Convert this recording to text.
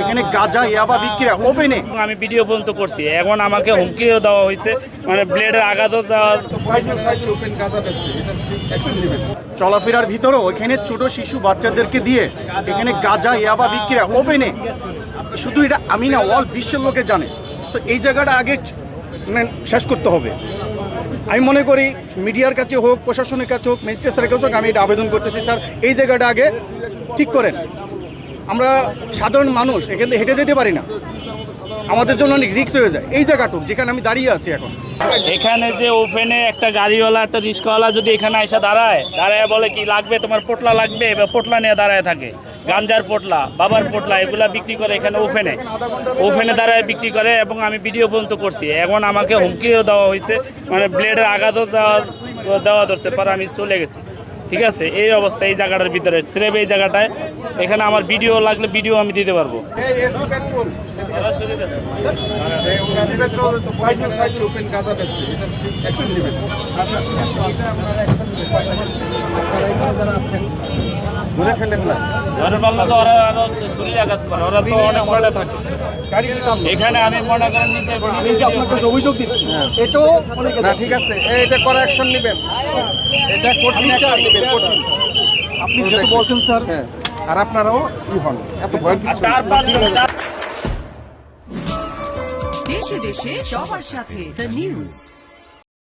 এখানে গাঁজা ইয়াবা বিক্রি ওপেনে। আমি ভিডিও পর্যন্ত করছি, এখন আমাকে হুমকিও দেওয়া হয়েছে, মানে ব্লেডের আঘাতও দেওয়া। চলাফেরার ভিতরেও এখানে ছোট শিশু বাচ্চাদেরকে দিয়ে এখানে গাঁজা ইয়াবা বিক্রি ওপেনে। শুধু এটা আমি না, অল বিশ্বের লোকে জানে। তো এই জায়গাটা আগে শেষ করতে হবে। আমি মনে করি মিডিয়ার কাছে হোক, প্রশাসনের কাছে হোক, ম্যাজিস্ট্রেট স্যারের কাছে হোক, আমি এটা আবেদন করতেছি, স্যার এই জায়গাটা আগে ঠিক করেন। আমরা সাধারণ মানুষ এখান থেকে হেঁটে যেতে পারি না, আমাদের জন্য অনেক রিস্ক হয়ে যায়। এই জায়গাটুক যেখানে আমি দাঁড়িয়ে আছি এখন, এখানে যে ওপেনে একটা গাড়িওয়ালা, একটা রিক্সাওয়ালা যদি এখানে এসে দাঁড়ায় বলে কি লাগবে, তোমার পোটলা লাগবে, বা পোটলা নিয়ে দাঁড়ায় থাকে, গাঞ্জার পোটলা, বাবার পোটলা, এগুলা বিক্রি করে এখানে ওপেনে দাঁড়ায় বিক্রি করে। এবং আমি ভিডিও পর্যন্ত করছি, এখন আমাকে হুমকিও দেওয়া হয়েছে, মানে ব্লেডের আঘাতও দেওয়া ধরছে, পর আমি চলে গেছি। ঠিক আছে, এই অবস্থা এই জায়গাটার ভিতরে স্রেব এই জায়গাটায়। এখানে আমার ভিডিও লাগলে ভিডিও আমি দিতে পারবো। এখানে আমি মনে করেন অভিযোগ দিচ্ছি, এটাও ঠিক আছে, এটা করা অ্যাকশন নেবেন, এটা কঠিন অ্যাকশন নেবেন, কঠিন। আপনি যেটা বলছেন স্যার, আর আপনারাও কি হন, এত ভয় কিছু না। দেশে দেশে সবার সাথে দ্য নিউজ।